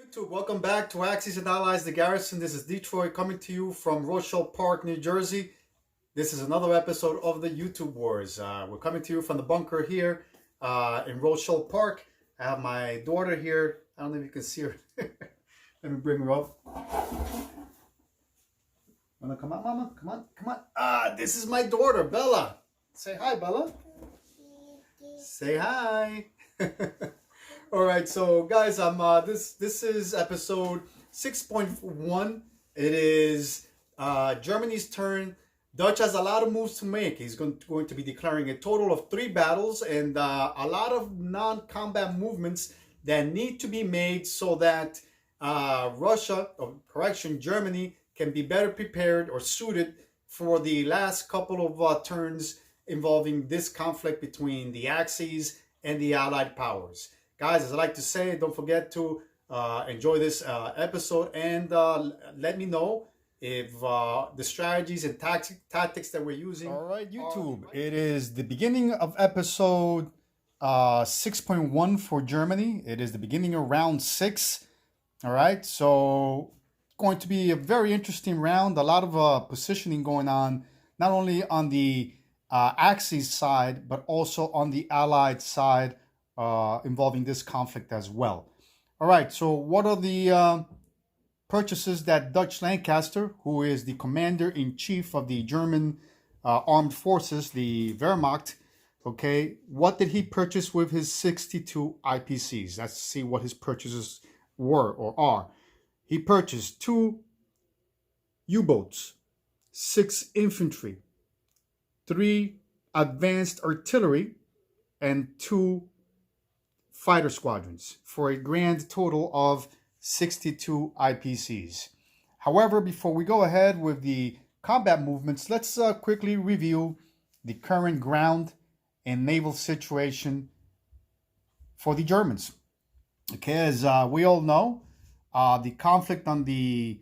YouTube, welcome back to Axis and Allies, the Garrison. This is Detroit coming to you from Rochelle Park, New Jersey. This is another episode of the YouTube Wars. We're coming to you from the bunker here in Rochelle Park. I have my daughter here. I don't know if you can see her. Let me bring her up. Wanna come on, Mama? Come on, come on. This is my daughter, Bella. Say hi, Bella. Say hi. All right, so guys, this is episode 6.1. It is Germany's turn. Dutch has a lot of moves to make. He's going to be declaring a total of 3 battles and a lot of non-combat movements that need to be made so that Germany can be better prepared or suited for the last couple of turns involving this conflict between the Axis and the Allied powers. Guys, as I like to say, don't forget to enjoy this episode and let me know if the strategies and tactics that we're using. All right, YouTube. It is the beginning of episode 6.1 for Germany. It is the beginning of round 6. All right, so going to be a very interesting round. A lot of positioning going on, not only on the Axis side, but also on the Allied side, involving this conflict as well. All right, so what are the purchases that Dutch Lancaster, who is the commander-in-chief of the German armed forces, the Wehrmacht, okay, what did he purchase with his 62 IPCs? Let's see what his purchases were or are. He purchased 2 U-boats, 6 infantry, 3 advanced artillery, and 2 fighter squadrons for a grand total of 62 IPCs. However, before we go ahead with the combat movements, let's quickly review the current ground and naval situation for the Germans. Okay, as we all know, the conflict on the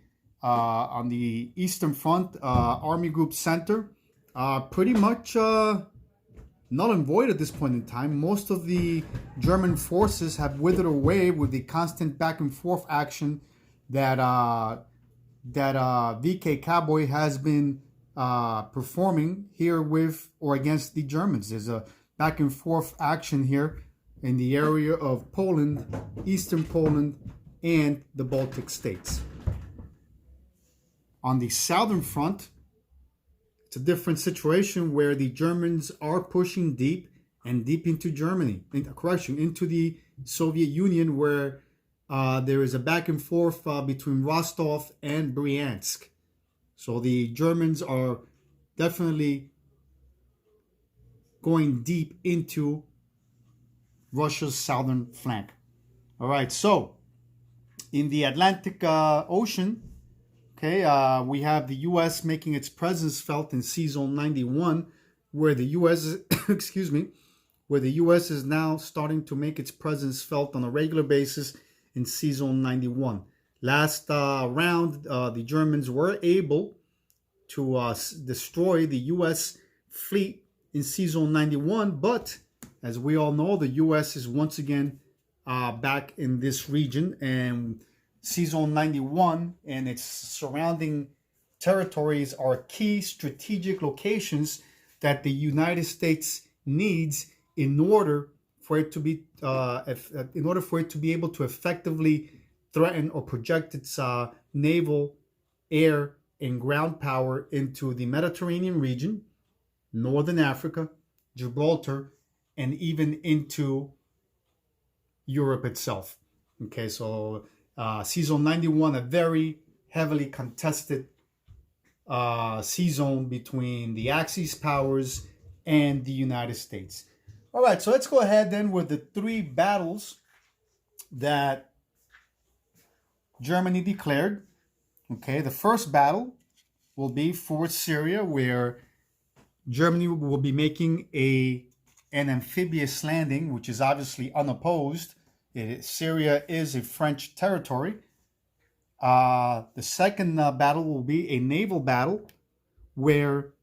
Eastern Front, Army Group Center, pretty much null and void at this point in time. Most of the German forces have withered away with the constant back and forth action that VK Cowboy has been performing here with or against the Germans. There's a back and forth action here in the area of Poland, Eastern Poland, and the Baltic states. On the Southern Front, it's a different situation where the Germans are pushing deep into Germany, into the Soviet Union, where there is a back and forth between Rostov and Bryansk. So the Germans are definitely going deep into Russia's southern flank. All right, so in the Atlantic Ocean, okay, we have the U.S. making its presence felt in Sea Zone 91, where the U.S. where the U.S. is now starting to make its presence felt on a regular basis in Sea Zone 91. Last round, the Germans were able to destroy the U.S. fleet in Sea Zone 91, but as we all know, the U.S. is once again back in this region, and Sea Zone 91 and its surrounding territories are key strategic locations that the United States needs in order for it to be able to effectively threaten or project its naval, air, and ground power into the Mediterranean region, Northern Africa, Gibraltar, and even into Europe itself. Okay, so Sea Zone 91, a very heavily contested sea zone between the Axis powers and the United States. All right, so let's go ahead then with the 3 battles that Germany declared. Okay, the first battle will be for Syria, where Germany will be making an amphibious landing, which is obviously unopposed. Syria is a French territory. The second battle will be a naval battle where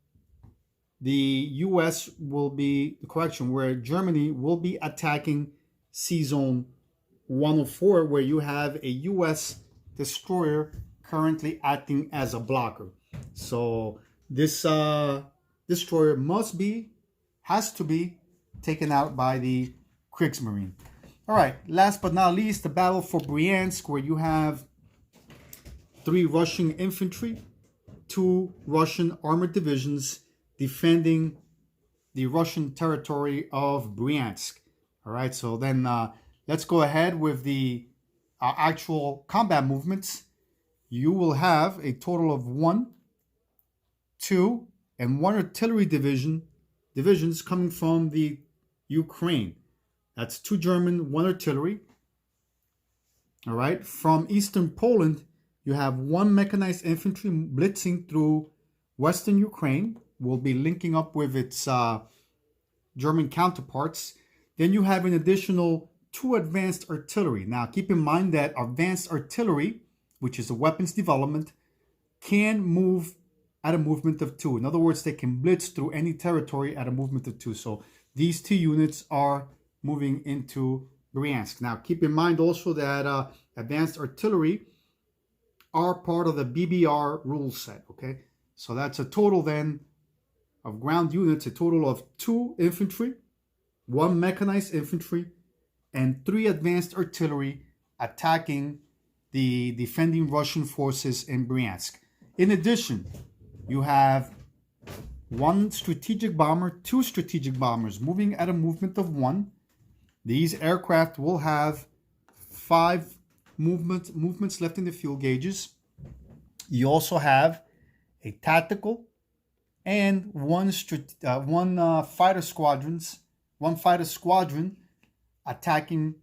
the where Germany will be attacking Sea Zone 104, where you have a U.S. destroyer currently acting as a blocker. So this destroyer has to be taken out by the Kriegsmarine. All right, last but not least, the battle for Bryansk, where you have 3 Russian infantry, 2 Russian armored divisions defending the Russian territory of Bryansk. All right, so then let's go ahead with the actual combat movements. You will have a total of 1, 2, and 1 artillery divisions coming from the Ukraine. That's 2 German, 1 artillery. All right, from Eastern Poland, you have 1 mechanized infantry blitzing through Western Ukraine. Will be linking up with its German counterparts. Then you have an additional 2 advanced artillery. Now, keep in mind that advanced artillery, which is a weapons development, can move at a movement of 2. In other words, they can blitz through any territory at a movement of 2. So these 2 units are moving into Bryansk. Now, keep in mind also that advanced artillery are part of the BBR rule set, okay? So that's a total then of ground units, a total of 2 infantry, 1 mechanized infantry, and 3 advanced artillery attacking the defending Russian forces in Bryansk. In addition, you have 1 strategic bomber, 2 strategic bombers moving at a movement of 1. These aircraft will have 5 movements left in the fuel gauges. You also have a tactical and one fighter squadron attacking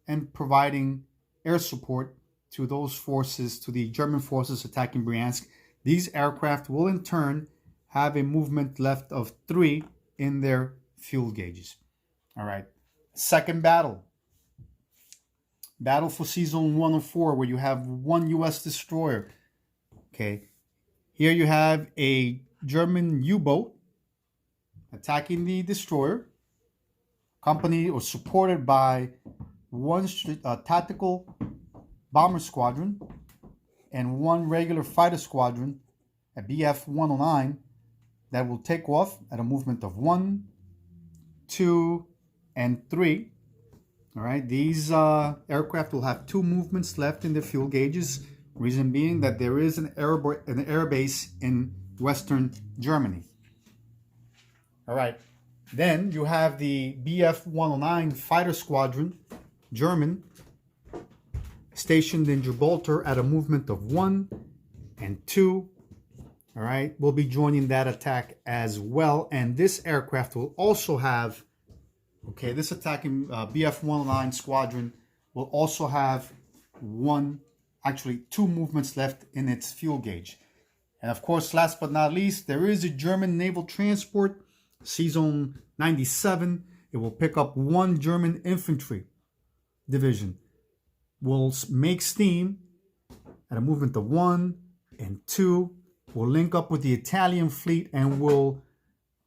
and providing air support to those forces, to the German forces attacking Bryansk. These aircraft will in turn have a movement left of 3 in their fuel gauges. All right. Second battle for Season 104, where you have 1 U.S. destroyer. Okay. Here you have a German U-boat attacking the destroyer, accompanied or supported by 1 tactical bomber squadron and 1 regular fighter squadron, a Bf-109, that will take off at a movement of 1, 2, and 3. All right, these aircraft will have 2 movements left in the fuel gauges. Reason being that there is an air base in Western Germany. All right, then you have the Bf-109 fighter squadron, German, stationed in Gibraltar at a movement of 1 and 2. All right, we'll be joining that attack as well. And this aircraft will also have, okay, this attacking Bf-109 squadron will also have 2 movements left in its fuel gauge. And of course, last but not least, there is a German naval transport, Season 97. It will pick up 1 German infantry division. Will make steam at a movement of 1 and 2. Will link up with the Italian fleet and will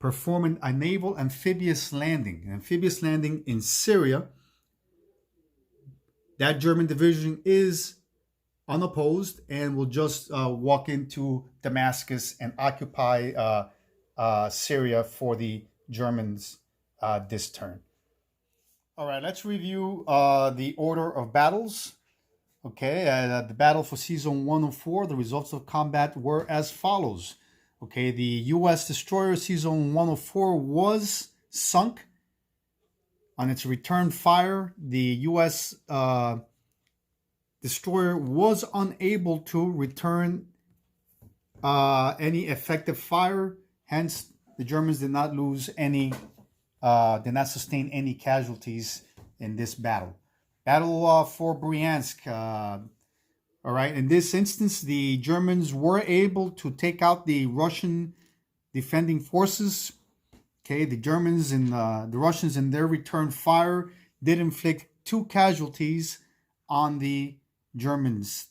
perform a naval amphibious landing in Syria. That German division is unopposed and will just walk into Damascus and occupy Syria for the Germans this turn. All right, let's review the order of battles. Okay, the battle for Season 104, the results of combat were as follows. Okay, the U.S. destroyer Season 104 was sunk. On its return fire, the U.S. destroyer was unable to return any effective fire. Hence, the Germans did not sustain any casualties in this battle. Battle for Bryansk. All right, in this instance, the Germans were able to take out the Russian defending forces. Okay, the Russians in their return fire did inflict 2 casualties on the Germans.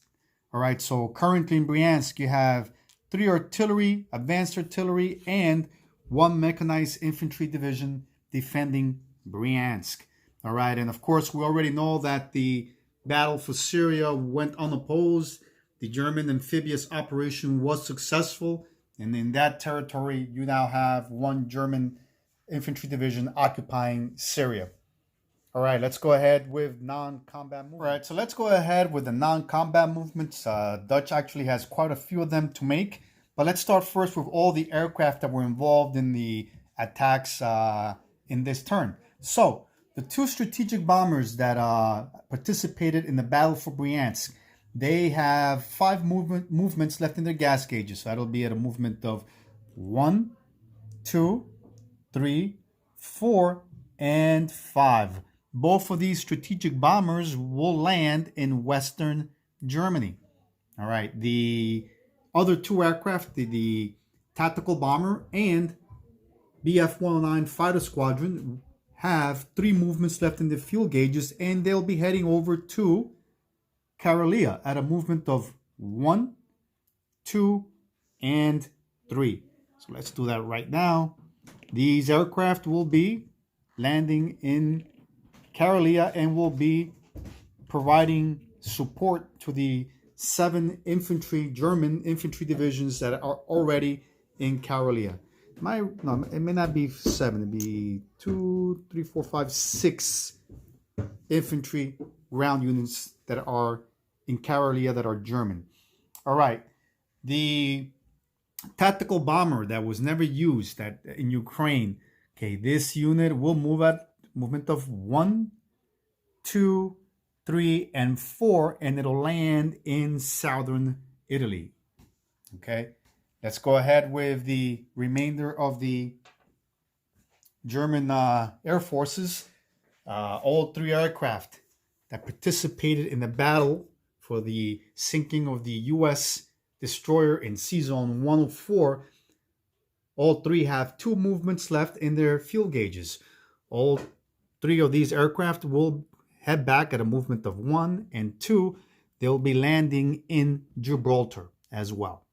All right, so currently in Bryansk, you have 3 artillery, advanced artillery, and 1 mechanized infantry division defending Bryansk. All right, and of course, we already know that the battle for Syria went unopposed. The German amphibious operation was successful. And in that territory, you now have one German infantry division occupying Syria. All right, let's go ahead with non-combat movements. All right, so let's go ahead with the non-combat movements. Dutch actually has quite a few of them to make. But let's start first with all the aircraft that were involved in the attacks in this turn. So, the two strategic bombers that participated in the battle for Bryansk, they have 5 movements left in their gas gauges. So that'll be at a movement of 1, 2, 3, 4, and 5. Both of these strategic bombers will land in Western Germany. All right, the other 2 aircraft, the tactical bomber and Bf-109 fighter squadron, have 3 movements left in the fuel gauges, and they'll be heading over to Karelia at a movement of 1, 2, and 3. So let's do that right now. These aircraft will be landing in Karelia and will be providing support to the 7 German infantry divisions that are already in Karelia. It may not be 7, it'd be 2, 3, 4, 5, 6 infantry ground units that are in Karelia that are German. All right, the tactical bomber that was never used in Ukraine. Okay, this unit will move at movement of 1, 2, 3, and 4, and it'll land in southern Italy. Okay, let's go ahead with the remainder of the German air forces. All 3 aircraft that participated in the battle for the sinking of the U.S. destroyer in Sea Zone 104, all 3 have 2 movements left in their fuel gauges. All 3 of these aircraft will head back at a movement of 1 and 2. They'll be landing in Gibraltar as well.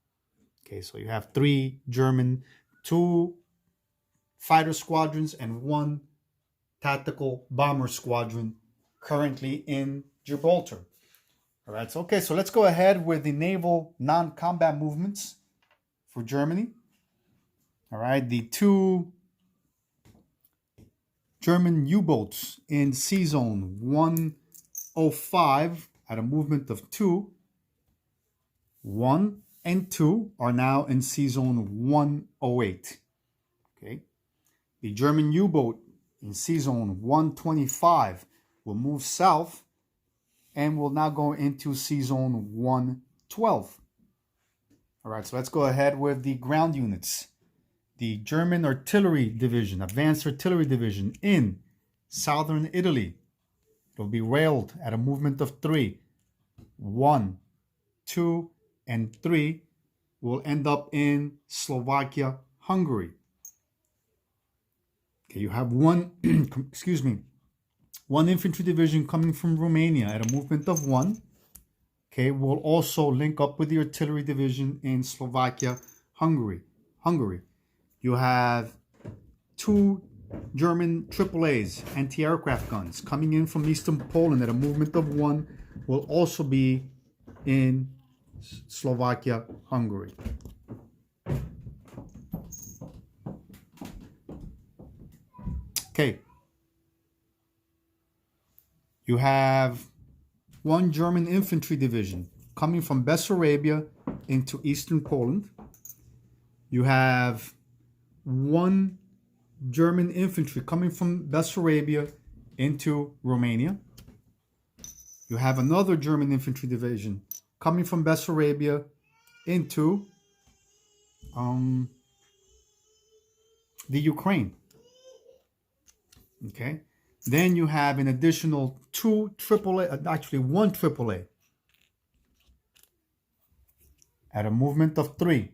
Okay, so you have 3 German, 2 fighter squadrons, and 1 tactical bomber squadron currently in Gibraltar. All right, so let's go ahead with the naval non-combat movements for Germany. All right, the 2 German U-boats in Sea Zone 105 at a movement of 2, 1 and 2 are now in Sea Zone 108. Okay, the German U-boat in Sea Zone 125 will move south and will now go into Sea Zone 112. All right, so let's go ahead with the ground units. The German Artillery Division, Advanced Artillery Division in southern Italy. It'll be railed at a movement of 3. 1, 2, and 3 will end up in Slovakia, Hungary. Okay, you have one infantry division coming from Romania at a movement of 1. Okay, will also link up with the artillery division in Slovakia, Hungary. You have 2 German AAAs, anti-aircraft guns, coming in from eastern Poland at a movement of 1, will also be in Slovakia, Hungary. Okay. You have 1 German infantry division coming from Bessarabia into eastern Poland. You have 1 German infantry coming from Bessarabia into Romania. You have another German infantry division coming from Bessarabia into the Ukraine. Okay. Then you have an additional 2 AAA, actually 1 AAA at a movement of 3.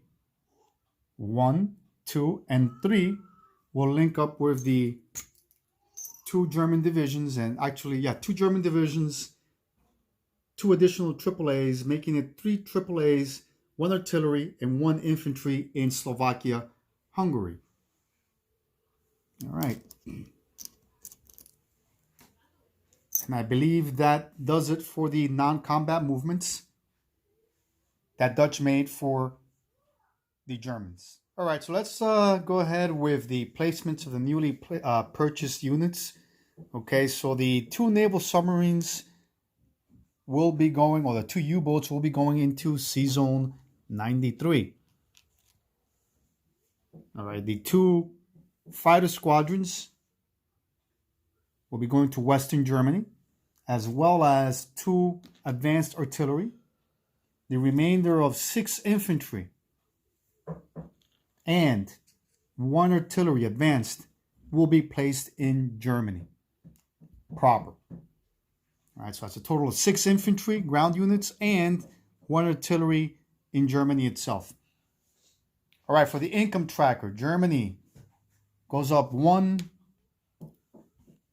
1, 2, and 3 will link up with the 2 German divisions, and actually, 2 German divisions, 2 additional AAAs, making it 3 AAAs, 1 artillery, and 1 infantry in Slovakia, Hungary. All right. And I believe that does it for the non-combat movements that Dutch made for the Germans. All right, so let's go ahead with the placements of the newly purchased units. Okay, so the 2 naval submarines will be going, or the 2 U-boats will be going into Sea Zone 93. All right, the 2 fighter squadrons will be going to Western Germany, as well as 2 advanced artillery. The remainder of 6 infantry and 1 artillery advanced will be placed in Germany proper. All right, so that's a total of 6 infantry ground units and 1 artillery in Germany itself. All right, for the income tracker, Germany goes up 1,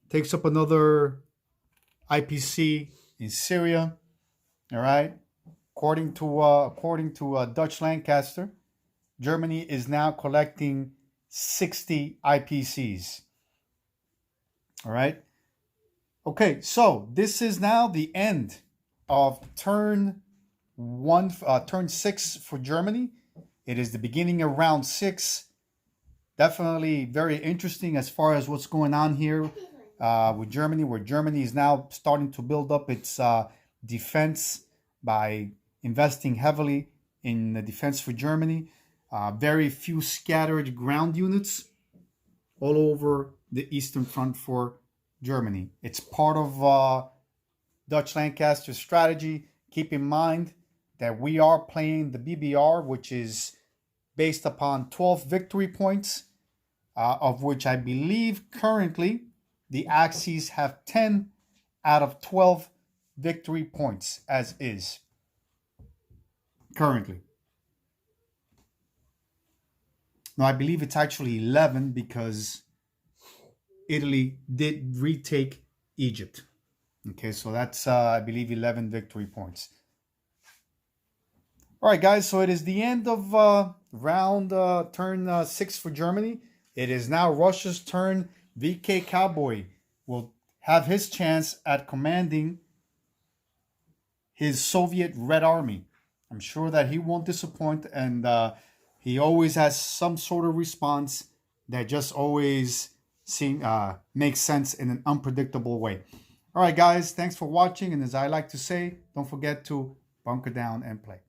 takes up another IPC in Syria. All right, according to Dutch Lancaster, Germany is now collecting 60 IPCs. All right. Okay, so this is now the end of turn 6 for Germany. It is the beginning of round 6. Definitely very interesting as far as what's going on here with Germany, where Germany is now starting to build up its defense by investing heavily in the defense for Germany. Very few scattered ground units all over the Eastern Front for Germany. It's part of Dutch Lancaster's strategy. Keep in mind that we are playing the BBR, which is based upon 12 victory points, of which I believe currently the Axis have 10 out of 12 victory points as is currently. Now, I believe it's actually 11 because Italy did retake Egypt. Okay, so that's, I believe, 11 victory points. All right, guys, so it is the end of turn 6 for Germany. It is now Russia's turn. VK Cowboy will have his chance at commanding his Soviet Red Army. I'm sure that he won't disappoint, and he always has some sort of response that just always makes sense in an unpredictable way. All right, guys, thanks for watching, and as I like to say, don't forget to bunker down and play.